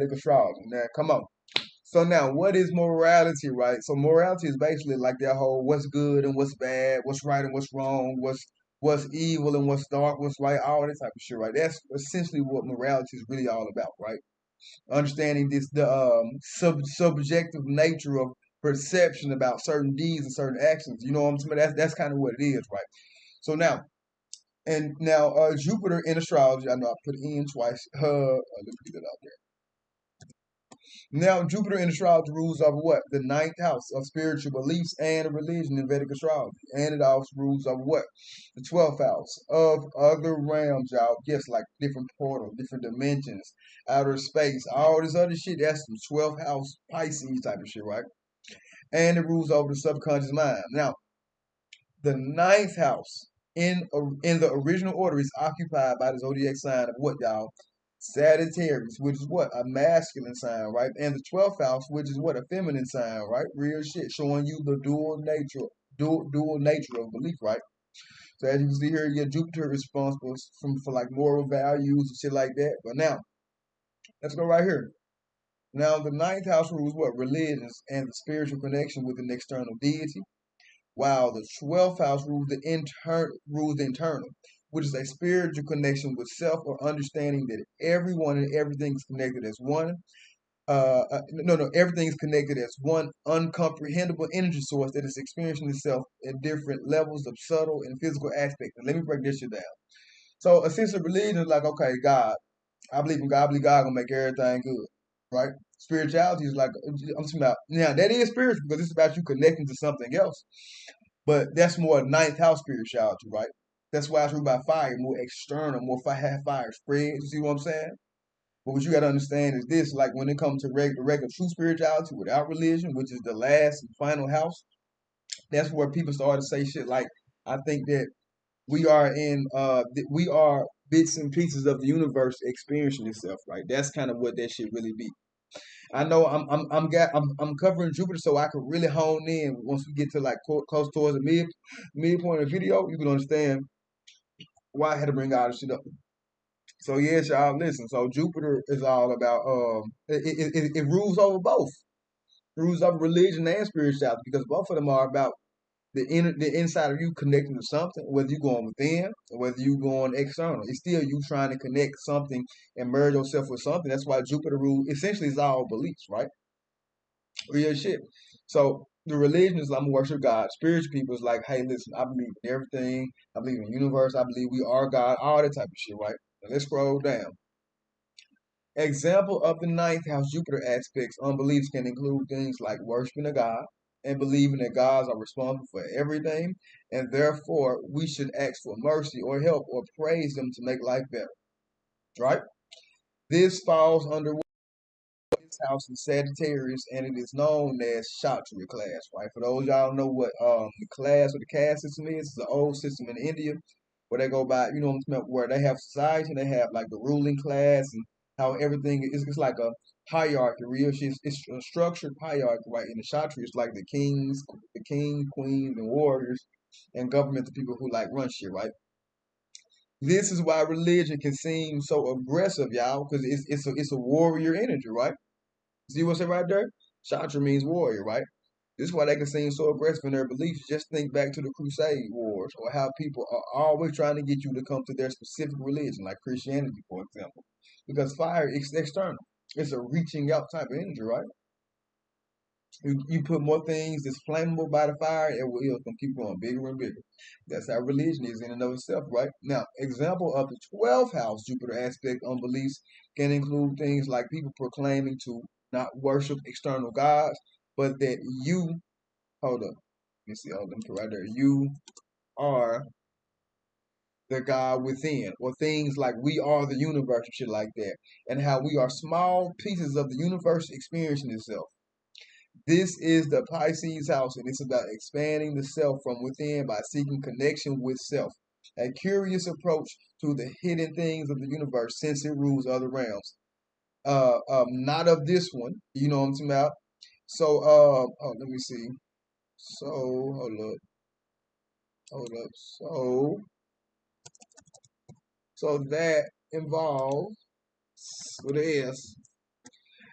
astrology. Now, come on. So now, what is morality, right? So morality is basically like that whole what's good and what's bad, what's right and what's wrong, what's evil and what's dark, what's right, all that type of shit, right? That's essentially what morality is really all about, right? Understanding this the subjective nature of perception about certain deeds and certain actions. You know what I'm saying? That's kind of what it is, right? So now Jupiter in astrology. I know I put in twice. Let me get it out there. Now, Jupiter in astrology rules over what? The ninth house of spiritual beliefs and religion in Vedic astrology. And it also rules over what? The 12th house of other realms, y'all. Yes, like different portals, different dimensions, outer space, all this other shit. That's the 12th house Pisces type of shit, right? And it rules over the subconscious mind. Now, the ninth house in the original order is occupied by the zodiac sign of what, y'all? Sagittarius, which is what? A masculine sign, right? And the 12th house, which is what? A feminine sign, right? Real shit, showing you the dual nature of belief, right? So as you can see here, your Jupiter is responsible for like moral values and shit like that. But now, let's go right here. Now, the ninth house rules what? Religions and the spiritual connection with an external deity, while the 12th house rules the internal, which is a spiritual connection with self or understanding that everyone and everything is connected as one. No, everything is connected as one uncomprehendable energy source that is experiencing itself at different levels of subtle and physical aspects. And let me break this shit down. So, a sense of religion is like, okay, God. I believe in God. I believe God gonna make everything good, right? Spirituality is like I'm talking about now. That is spiritual because it's about you connecting to something else. But that's more ninth house spirituality, right? That's why it's ruled by fire, more external, more fire spread. You see what I'm saying? But what you got to understand is this: like when it comes to regular true spirituality without religion, which is the last and final house, that's where people start to say shit like, "I think that we are bits and pieces of the universe experiencing itself." Right? That's kind of what that shit really be. I know I'm covering Jupiter so I can really hone in once we get to like close towards the midpoint of the video, you can understand why I had to bring all this shit up. So yes, y'all listen. So Jupiter is all about it rules over both. It rules over religion and spirituality because both of them are about the inside of you connecting to something, whether you going within or whether you going external. It's still you trying to connect something and merge yourself with something. That's why Jupiter rule essentially is all beliefs, right? Real shit. So the religion is I'm gonna worship God. Spiritual people is like, hey, listen, I believe in everything. I believe in the universe. I believe we are God. All that type of shit, right? Now let's scroll down. Example of the ninth house Jupiter aspects on beliefs can include things like worshiping a God and believing that gods are responsible for everything, and therefore we should ask for mercy or help or praise them to make life better. Right? This falls under his house in Sagittarius, and it is known as Kshatriya class, right? For those y'all know what the class or the caste system is, it's an old system in India where they go by, you know what I'm saying, where they have society and they have like the ruling class and how everything is it's like a hierarchy, real shit. It's a structured hierarchy, right? In the Kshatriya, it's like the king, queens, and warriors, and government, the people who like run shit, right? This is why religion can seem so aggressive, y'all, because it's a warrior energy, right? See what's it right there? Shatra means warrior, right? This is why they can seem so aggressive in their beliefs. Just think back to the Crusade Wars or how people are always trying to get you to come to their specific religion, like Christianity, for example. Because fire is external. It's a reaching out type of energy, right? You put more things that's flammable by the fire, it's gonna keep going bigger and bigger. That's how religion is in and of itself, right? Now, example of the 12th house Jupiter aspect on beliefs can include things like people proclaiming to not worship external gods, but that hold up, let me see, hold them right there. You are the God within, or things like we are the universe and shit like that, and how we are small pieces of the universe experiencing itself. This is the Pisces house, and it's about expanding the self from within by seeking connection with self. A curious approach to the hidden things of the universe since it rules other realms. Not of this one, you know what I'm talking about? So, let me see. So, hold up. So that involves with an S.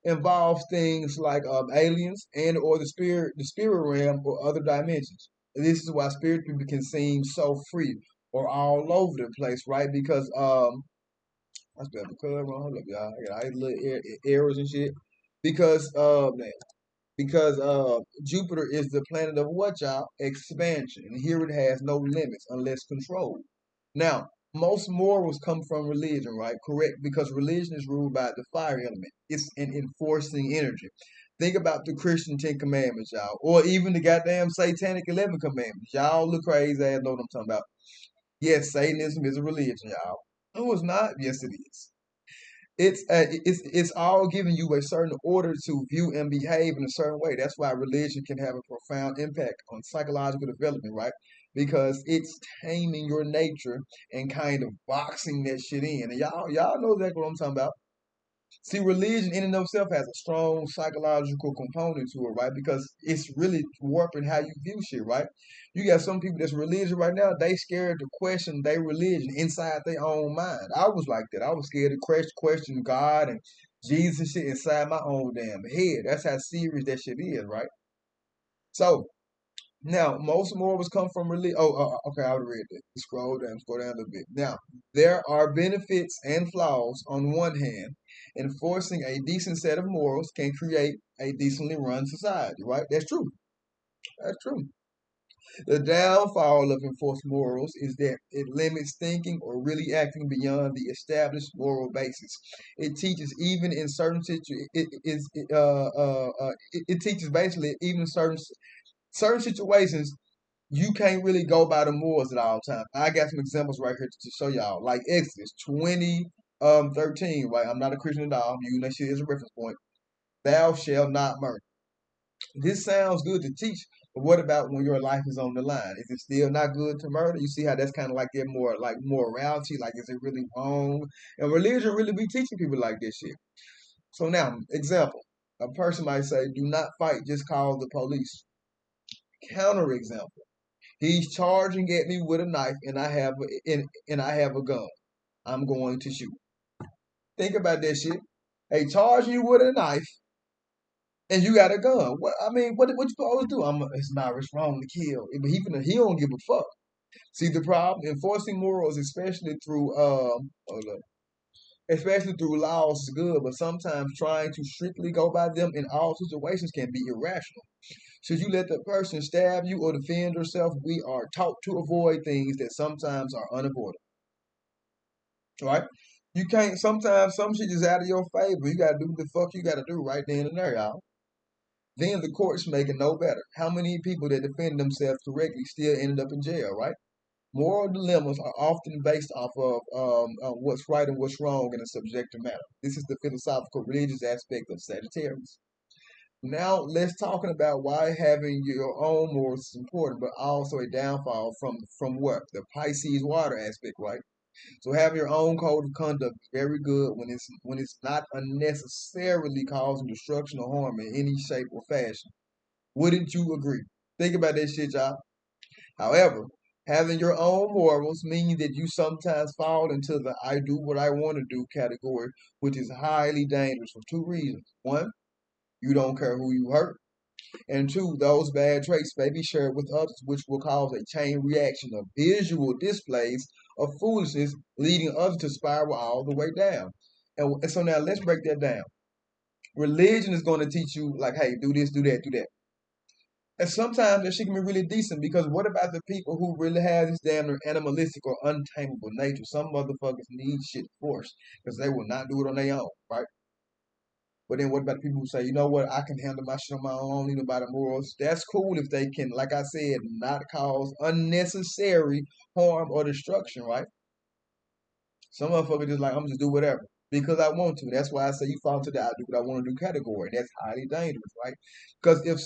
involves things like aliens and or the spirit realm or other dimensions. This is why spirit people can seem so free or all over the place, right? Because I spelled the color wrong. Hold up, y'all. I got little errors and shit. Because Jupiter is the planet of what, y'all? Expansion. And here it has no limits unless controlled. Now, most morals come from religion, right? Correct, because religion is ruled by the fire element. It's an enforcing energy. Think about the Christian Ten Commandments, y'all, or even the goddamn Satanic 11 Commandments. Y'all look crazy ass know what I'm talking about. Yes, Satanism is a religion, y'all. No, it's not. Yes, it is. It's all giving you a certain order to view and behave in a certain way. That's why religion can have a profound impact on psychological development, right? Because it's taming your nature and kind of boxing that shit in. And y'all know exactly what I'm talking about. See, religion in and of itself has a strong psychological component to it, right? Because it's really warping how you view shit, right? You got some people that's religious right now, they scared to question their religion inside their own mind. I was like that. I was scared to question God and Jesus and shit inside my own damn head. That's how serious that shit is, right? So, now, most morals come from religion. Oh, okay, I would read that. Scroll down a little bit. Now, there are benefits and flaws on one hand. Enforcing a decent set of morals can create a decently run society, right? That's true. That's true. The downfall of enforced morals is that it limits thinking or really acting beyond the established moral basis. It teaches even in certain it teaches basically even in certain situations you can't really go by the morals at all times. I got some examples right here to show y'all. Like Exodus 20, 13, right? I'm not a Christian at all. I'm using that shit as a reference point. Thou shalt not murder. This sounds good to teach, but what about when your life is on the line? Is it still not good to murder? You see how that's kind of like get more like morality, like is it really wrong? And religion really be teaching people like this shit. So now, example, a person might say, do not fight, just call the police. Counter example. He's charging at me with a knife, and I have a gun. I'm going to shoot. Think about that shit. They charging you with a knife, and you got a gun. What I mean, what you supposed to do? It's wrong to kill, but he don't give a fuck. See the problem? Enforcing morals, especially through laws, is good, but sometimes trying to strictly go by them in all situations can be irrational. Should you let the person stab you or defend yourself? We are taught to avoid things that sometimes are unavoidable. Right? You can't. Sometimes some shit is out of your favor. You gotta do what the fuck you gotta do right then and there, y'all. Then the courts make it no better. How many people that defend themselves correctly still ended up in jail, right? Moral dilemmas are often based off of what's right and what's wrong in a subjective matter. This is the philosophical religious aspect of Sagittarius. Now let's talking about why having your own morals is important, but also a downfall from what? The Pisces water aspect, right? So have your own code of conduct is very good when it's not unnecessarily causing destruction or harm in any shape or fashion. Wouldn't you agree? Think about that shit, y'all. However, having your own morals means that you sometimes fall into the I do what I want to do category, which is highly dangerous for two reasons. One, you don't care who you hurt. And two, those bad traits may be shared with others, which will cause a chain reaction of visual displays of foolishness, leading others to spiral all the way down. And so now let's break that down. Religion is going to teach you, like, hey, do this, do that, do that. And sometimes that shit can be really decent because what about the people who really have this damn near animalistic or untamable nature? Some motherfuckers need shit forced because they will not do it on their own, right? But then what about the people who say, you know what, I can handle my shit on my own, I don't need nobody morals. That's cool if they can, like I said, not cause unnecessary harm or destruction, right? Some motherfuckers just like, I'm just do whatever because I want to. That's why I say you fall into the I do what I want to do category. That's highly dangerous, right? Because if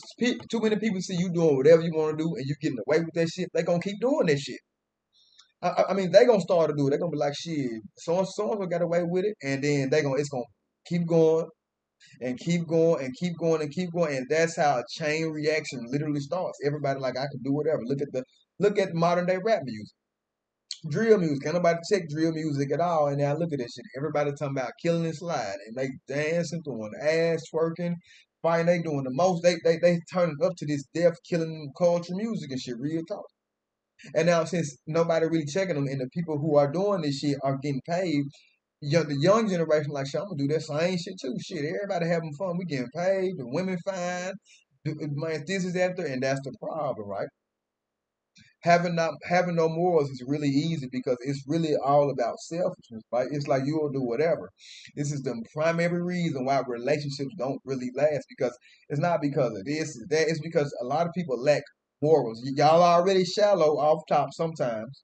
too many people see you doing whatever you want to do and you getting away with that shit, they going to keep doing that shit. I mean, they going to start to do it. They going to be like, shit, someone got away with it, and then it's going to keep going and keep going and keep going and keep going, and that's how a chain reaction literally starts. Everybody like I can do whatever. Look at modern day rap music. Drill music. Can't nobody check drill music at all. And now look at this shit. Everybody talking about killing and sliding. And they dancing, doing ass twerking, fighting. They doing the most. They turning up to this death killing culture music and shit. Real talk. And now since nobody really checking them, and the people who are doing this shit are getting paid, the young generation like, shit, I'm gonna do that same shit too. Shit, everybody having fun. We getting paid. The women fine. Man, this is after, and that's the problem, right? Having no morals is really easy because it's really all about selfishness, right? It's like you'll do whatever. This is the primary reason why relationships don't really last because it's not because of this, that. It's because a lot of people lack morals. Y'all already shallow off top sometimes.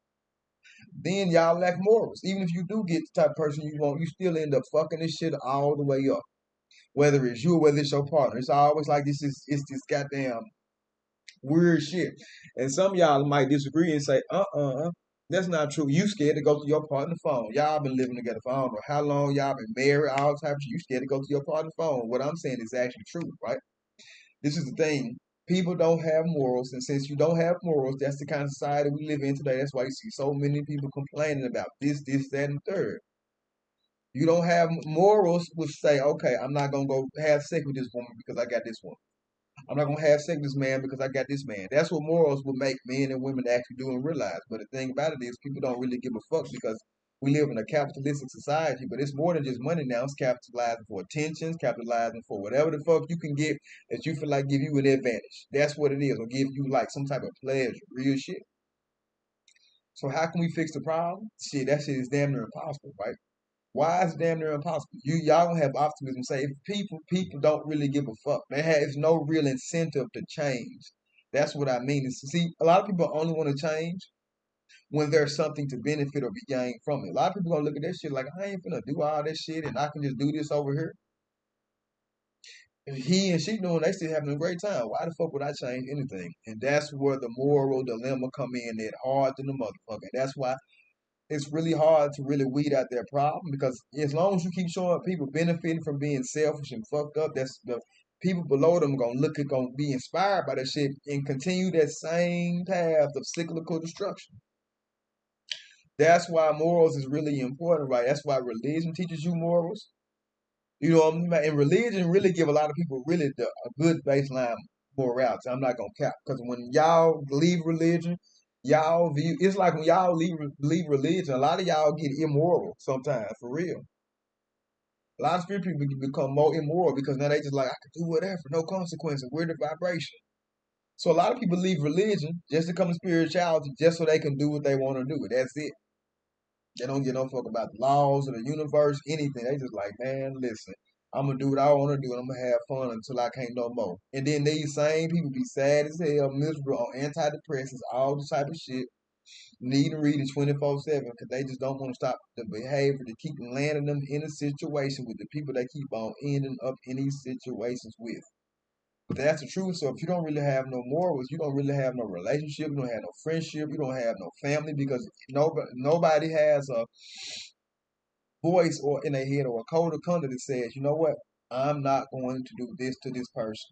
Then y'all lack morals. Even if you do get the type of person you want, you still end up fucking this shit all the way up. Whether it's you or whether it's your partner, it's always like it's this goddamn weird shit. And some of y'all might disagree and say, that's not true. You scared to go to your partner phone. Y'all been living together for I don't know how long, y'all been married, all types of shit. You scared to go to your partner phone. What I'm saying is actually true, right? This is the thing. People don't have morals, and since you don't have morals, that's the kind of society we live in today. That's why you see so many people complaining about this, that, and the third. You don't have morals, which say, okay, I'm not gonna go have sex with this woman because I got this one. I'm not gonna have sex with this man because I got this man. That's what morals will make men and women actually do and realize. But the thing about it is, people don't really give a fuck because we live in a capitalistic society. But it's more than just money now. It's capitalizing for attentions, capitalizing for whatever the fuck you can get that you feel like give you an advantage. That's what it is, or give you like some type of pleasure, real shit. So how can we fix the problem? Shit, that shit is damn near impossible, right? Why is it damn near impossible? Y'all gonna have optimism. Say if people don't really give a fuck. There's no real incentive to change. That's what I mean. See, a lot of people only want to change when there's something to benefit or be gained from it. A lot of people gonna look at that shit like I ain't gonna do all that shit and I can just do this over here. If he and she doing, they still having a great time. Why the fuck would I change anything? And that's where the moral dilemma come in. That hard than the motherfucker. That's why it's really hard to really weed out their problem because as long as you keep showing people benefiting from being selfish and fucked up, that's the people below them gonna be inspired by that shit and continue that same path of cyclical destruction. That's why morals is really important, right? That's why religion teaches you morals. You know what I mean? And religion really give a lot of people really a good baseline morality. I'm not gonna cap because when y'all leave religion, y'all view it's like when y'all leave religion, a lot of y'all get immoral sometimes for real. A lot of spirit people become more immoral because now they just like I can do whatever, no consequences. We're the vibration. So a lot of people leave religion just to come to spirituality just so they can do what they want to do. That's it. They don't get no fuck about the laws of the universe, anything. They just like, man, listen, I'm gonna do what I want to do, and I'm gonna have fun until I can't no more. And then these same people be sad as hell, miserable on antidepressants, all the type of shit, need reading 24/7 because they just don't want to stop the behavior to keep landing them in a situation with the people they keep on ending up in these situations with. But that's the truth. So if you don't really have no morals, you don't really have no relationship, you don't have no friendship, you don't have no family because nobody has a voice or in their head or a code of conduct that says, you know what, I'm not going to do this to this person.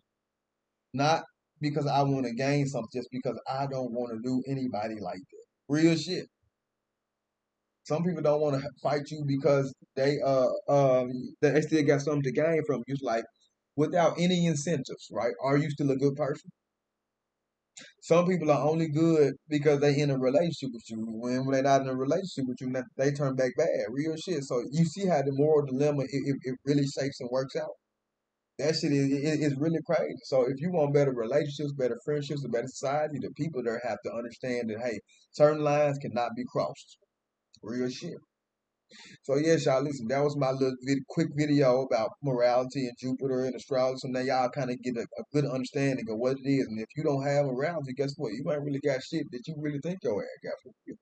Not because I want to gain something, just because I don't want to do anybody like that. Real shit. Some people don't want to fight you because they still got something to gain from you. It's like without any incentives, right? Are you still a good person? Some people are only good because they in a relationship with you. When they're not in a relationship with you, they turn back bad. Real shit. So you see how the moral dilemma it really shapes and works out. That shit is really crazy. So if you want better relationships, better friendships, a better society, the people there have to understand that hey, certain lines cannot be crossed. Real shit. So yes, y'all listen. That was my little quick video about morality and Jupiter and astrology. So now y'all kind of get a good understanding of what it is. And if you don't have morality, guess what? You ain't really got shit that you really think your ass got for you.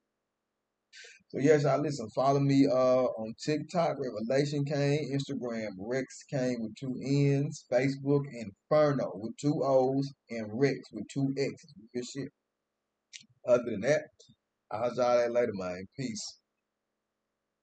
So yes, y'all listen. Follow me on TikTok, Revelation Kain, Instagram, rexkainn with two N's, Facebook, Inferno with two O's, and Rex with two X's. Good shit. Other than that, I'll y'all that later, man. Peace.